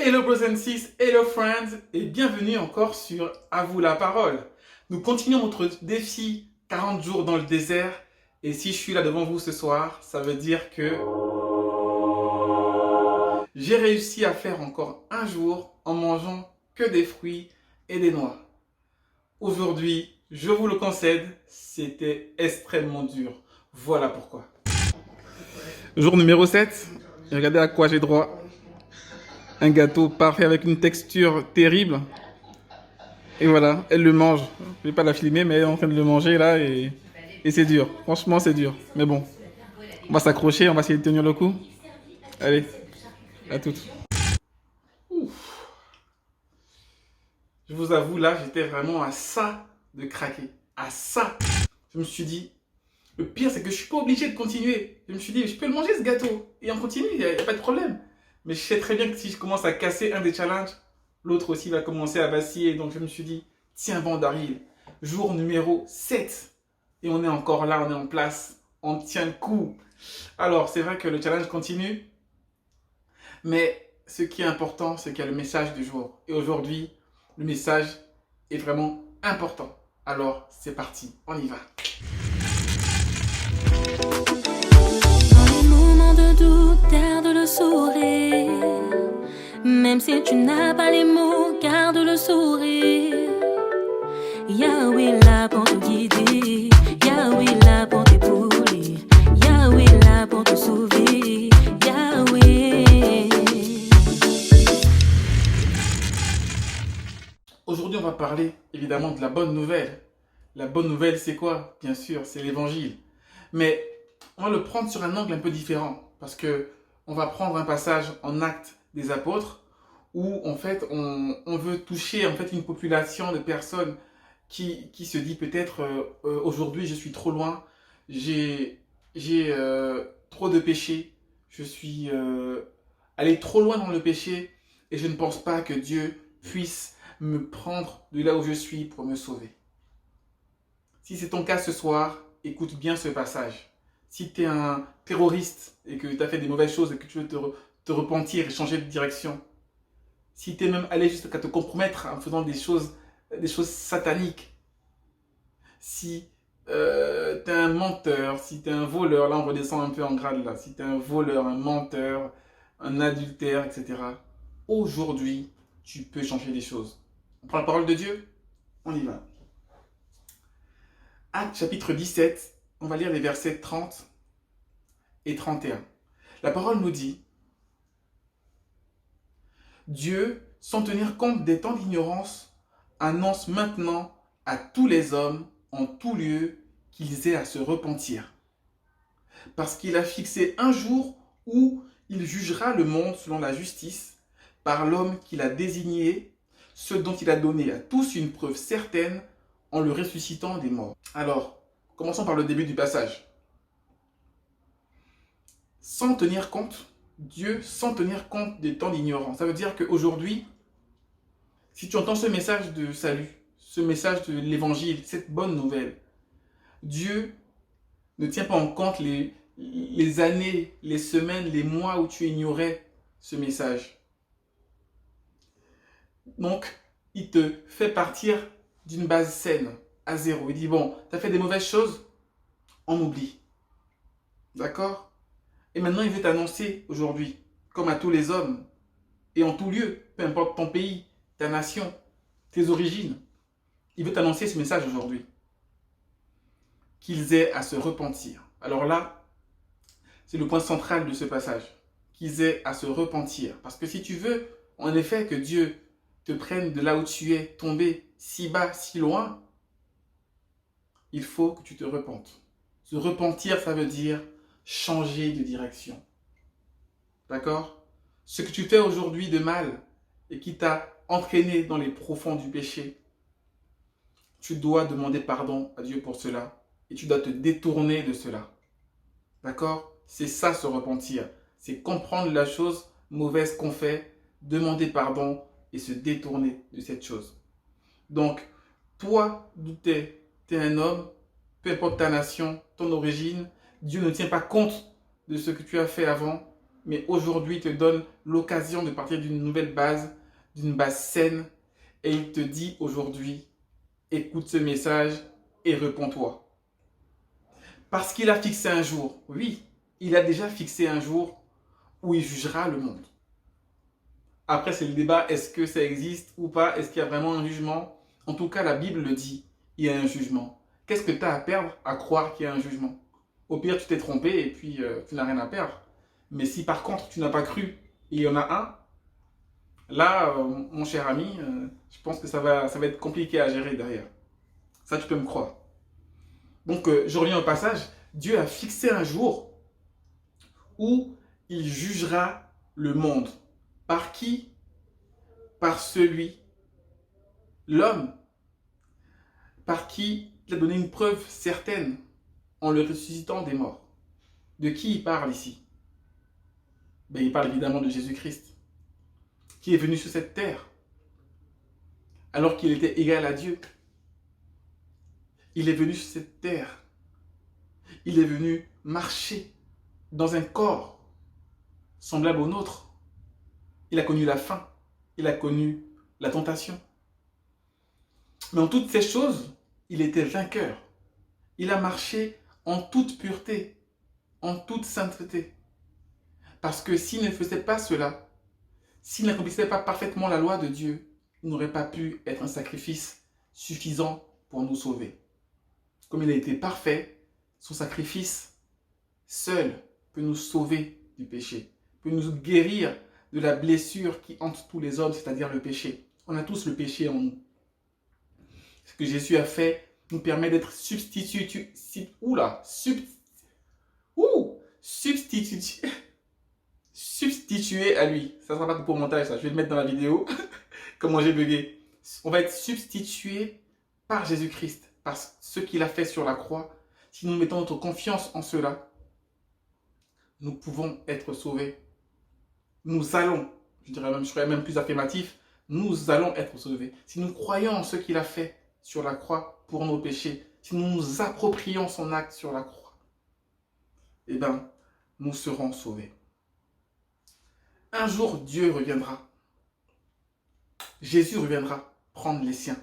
Hello brothers and sisters, hello friends et bienvenue encore sur À vous la parole. Nous continuons notre défi 40 jours dans le désert et si je suis là devant vous ce soir, ça veut dire que j'ai réussi à faire encore un jour en mangeant que des fruits et des noix. Aujourd'hui, je vous le concède, c'était extrêmement dur. Voilà pourquoi. Jour numéro 7, regardez à quoi j'ai droit. Un gâteau parfait avec une texture terrible. Et voilà, elle le mange. Je ne vais pas la filmer, mais elle est en train de le manger là et c'est dur. Franchement, c'est dur. Mais bon, on va s'accrocher, on va essayer de tenir le coup. Allez, à toutes. Ouf. Je vous avoue, là, j'étais vraiment à ça de craquer. À ça. Je me suis dit, le pire, c'est que je ne suis pas obligé de continuer. Je me suis dit, je peux le manger ce gâteau. Et on continue, il n'y a pas de problème. Mais je sais très bien que si je commence à casser un des challenges, l'autre aussi va commencer à vaciller. Donc je me suis dit, tiens bon Daryl, jour numéro 7. Et on est encore là, on est en place. On tient le coup. Alors c'est vrai que le challenge continue. Mais ce qui est important, c'est qu'il y a le message du jour. Et aujourd'hui, le message est vraiment important. Alors c'est parti, on y va. Dans les moments de doute, garde le sourire. Même si tu n'as pas les mots, garde le sourire. Yahweh là pour te guider, Yahweh là pour t'épauler, Yahweh là pour te sauver, Yahweh. Aujourd'hui, on va parler évidemment de la bonne nouvelle. La bonne nouvelle, c'est quoi? Bien sûr, c'est l'évangile. Mais on va le prendre sur un angle un peu différent parce que on va prendre un passage en Actes des Apôtres où en fait on veut toucher en fait une population de personnes qui se dit peut-être aujourd'hui je suis trop loin, j'ai trop de péché, je suis allé trop loin dans le péché et je ne pense pas que Dieu puisse me prendre de là où je suis pour me sauver. Si c'est ton cas ce soir, écoute bien ce passage. Si tu es un terroriste et que tu as fait des mauvaises choses et que tu veux te repentir et changer de direction, si tu es même allé jusqu'à te compromettre en faisant des choses sataniques, si tu es un menteur, si tu es un voleur, là on redescend un peu en grade là, si tu es un voleur, un menteur, un adultère, etc., aujourd'hui, tu peux changer les choses. On prend la parole de Dieu? On y va. Actes chapitre 17, on va lire les versets 30 et 31. La parole nous dit, Dieu, sans tenir compte des temps d'ignorance, annonce maintenant à tous les hommes en tout lieu qu'ils aient à se repentir. Parce qu'il a fixé un jour où il jugera le monde selon la justice par l'homme qu'il a désigné, ce dont il a donné à tous une preuve certaine en le ressuscitant des morts. Alors, commençons par le début du passage. Sans tenir compte, Dieu sans tenir compte des temps d'ignorance. Ça veut dire qu'aujourd'hui, si tu entends ce message de salut, ce message de l'évangile, cette bonne nouvelle, Dieu ne tient pas en compte les années, les semaines, les mois où tu ignorais ce message. Donc, il te fait partir d'une base saine, à zéro. Il dit, bon, tu as fait des mauvaises choses, on oublie. D'accord? Et maintenant, il veut t'annoncer aujourd'hui, comme à tous les hommes, et en tout lieu, peu importe ton pays, ta nation, tes origines, il veut t'annoncer ce message aujourd'hui. Qu'ils aient à se repentir. Alors là, c'est le point central de ce passage. Qu'ils aient à se repentir. Parce que si tu veux, en effet, que Dieu te prenne de là où tu es tombé si bas, si loin, il faut que tu te repentes. Se repentir, ça veut dire changer de direction. D'accord? Ce que tu fais aujourd'hui de mal et qui t'a entraîné dans les profonds du péché, tu dois demander pardon à Dieu pour cela et tu dois te détourner de cela. D'accord? C'est ça se repentir. C'est comprendre la chose mauvaise qu'on fait, demander pardon et se détourner de cette chose. Donc, toi, d'où tu es un homme, peu importe ta nation, ton origine, Dieu ne tient pas compte de ce que tu as fait avant. mais aujourd'hui te donne l'occasion de partir d'une nouvelle base, d'une base saine, et il te dit aujourd'hui, écoute ce message et réponds-toi. Parce qu'il a fixé un jour, oui, il a déjà fixé un jour où il jugera le monde. Après, c'est le débat, est-ce que ça existe ou pas? Est-ce qu'il y a vraiment un jugement? En tout cas, la Bible le dit, il y a un jugement. Qu'est-ce que tu as à perdre à croire qu'il y a un jugement? Au pire, tu t'es trompé et puis tu n'as rien à perdre. Mais si par contre, tu n'as pas cru et il y en a un, là, mon cher ami, je pense que ça va être compliqué à gérer derrière. Ça, tu peux me croire. Donc, je reviens au passage. Dieu a fixé un jour où il jugera le monde. Par qui? Par celui, l'homme, par qui il a donné une preuve certaine en le ressuscitant des morts. De qui il parle ici? Ben, il parle évidemment de Jésus-Christ, qui est venu sur cette terre, alors qu'il était égal à Dieu. Il est venu sur cette terre. Il est venu marcher dans un corps semblable au nôtre. Il a connu la faim. Il a connu la tentation. Mais en toutes ces choses, il était vainqueur. Il a marché en toute pureté, en toute sainteté. Parce que s'il ne faisait pas cela, s'il n'accomplissait pas parfaitement la loi de Dieu, il n'aurait pas pu être un sacrifice suffisant pour nous sauver. Comme il a été parfait, son sacrifice seul peut nous sauver du péché, peut nous guérir de la blessure qui hante tous les hommes, c'est-à-dire le péché. On a tous le péché en nous. Ce que Jésus a fait nous permet d'être substitué à lui. Ça ne sera pas pour montage, ça. Je vais le mettre dans la vidéo. Comment j'ai bugué. On va être substitué par Jésus-Christ, par ce qu'il a fait sur la croix. Si nous mettons notre confiance en cela, nous pouvons être sauvés. Nous allons, je serais même plus affirmatif, nous allons être sauvés. Si nous croyons en ce qu'il a fait sur la croix pour nos péchés, si nous nous approprions son acte sur la croix, eh bien, nous serons sauvés. Un jour, Dieu reviendra. Jésus reviendra prendre les siens.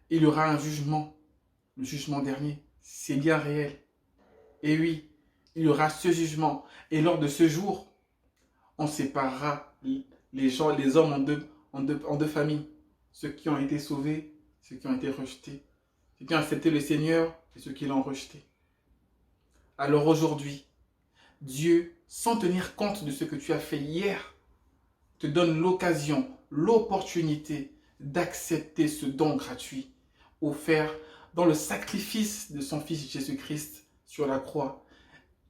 Il y aura un jugement, le jugement dernier. C'est bien réel. Et oui, il y aura ce jugement. Et lors de ce jour, on séparera les gens, les hommes en deux familles. Ceux qui ont été sauvés, ceux qui ont été rejetés. Ceux qui ont accepté le Seigneur et ceux qui l'ont rejeté. Alors aujourd'hui, Dieu, sans tenir compte de ce que tu as fait hier, te donne l'occasion, l'opportunité d'accepter ce don gratuit offert dans le sacrifice de son Fils Jésus-Christ sur la croix.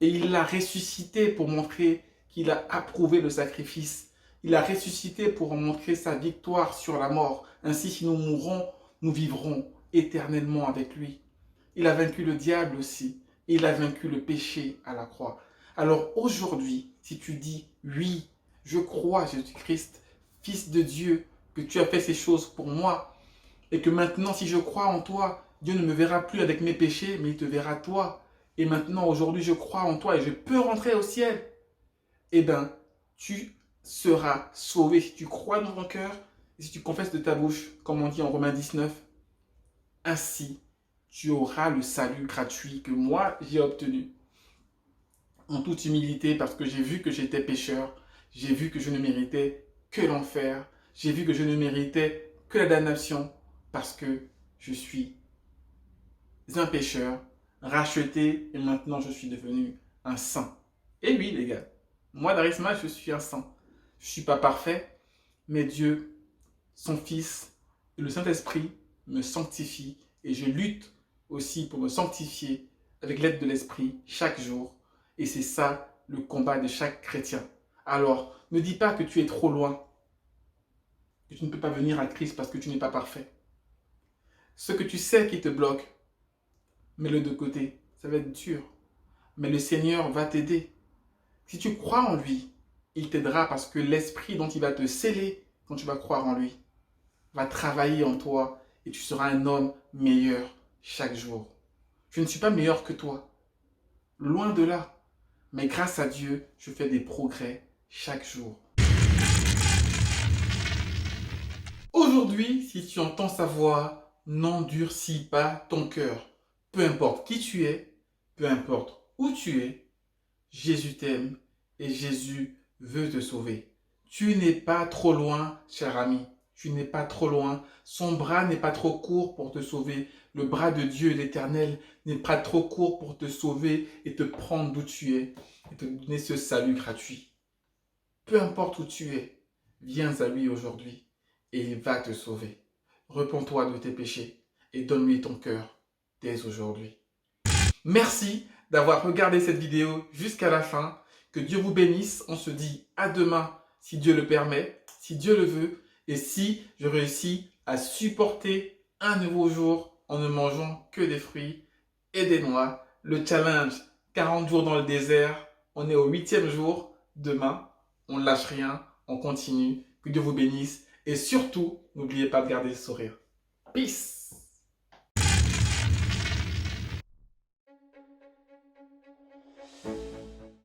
Et il l'a ressuscité pour montrer qu'il a approuvé le sacrifice. Il a ressuscité pour montrer sa victoire sur la mort. Ainsi, si nous mourrons, nous vivrons éternellement avec lui. Il a vaincu le diable aussi. Il a vaincu le péché à la croix. Alors aujourd'hui, si tu dis « Oui, je crois Jésus-Christ, Fils de Dieu, que tu as fait ces choses pour moi, et que maintenant, si je crois en toi, Dieu ne me verra plus avec mes péchés, mais il te verra toi. Et maintenant, aujourd'hui, je crois en toi et je peux rentrer au ciel. » Eh bien, tu seras sauvé si tu crois dans ton cœur et si tu confesses de ta bouche, comme on dit en Romains 19. Ainsi, tu auras le salut gratuit que moi, j'ai obtenu. En toute humilité, parce que j'ai vu que j'étais pécheur, j'ai vu que je ne méritais que l'enfer, j'ai vu que je ne méritais que la damnation, parce que je suis un pécheur, racheté, et maintenant je suis devenu un saint. Et oui, les gars, moi, Darisma, je suis un saint. Je ne suis pas parfait, mais Dieu, son Fils et le Saint-Esprit me sanctifient, et je lutte aussi pour me sanctifier avec l'aide de l'Esprit chaque jour. Et c'est ça le combat de chaque chrétien. Alors, ne dis pas que tu es trop loin, que tu ne peux pas venir à Christ parce que tu n'es pas parfait. Ce que tu sais qui te bloque, mets-le de côté. Ça va être dur. Mais le Seigneur va t'aider. Si tu crois en lui, il t'aidera parce que l'esprit dont il va te sceller quand tu vas croire en lui va travailler en toi et tu seras un homme meilleur chaque jour. Je ne suis pas meilleur que toi. Loin de là. Mais grâce à Dieu, je fais des progrès chaque jour. Aujourd'hui, si tu entends sa voix, n'endurcis pas ton cœur. Peu importe qui tu es, peu importe où tu es, Jésus t'aime et Jésus veut te sauver. Tu n'es pas trop loin, cher ami. Tu n'es pas trop loin. Son bras n'est pas trop court pour te sauver. Le bras de Dieu, l'Éternel, n'est pas trop court pour te sauver et te prendre d'où tu es et te donner ce salut gratuit. Peu importe où tu es, viens à lui aujourd'hui et il va te sauver. Repens-toi de tes péchés et donne-lui ton cœur dès aujourd'hui. Merci d'avoir regardé cette vidéo jusqu'à la fin. Que Dieu vous bénisse. On se dit à demain si Dieu le permet, si Dieu le veut et si je réussis à supporter un nouveau jour en ne mangeant que des fruits et des noix. Le challenge 40 jours dans le désert. On est au 8e jour. Demain, on ne lâche rien. On continue. Que Dieu vous bénisse. Et surtout, n'oubliez pas de garder le sourire. Peace!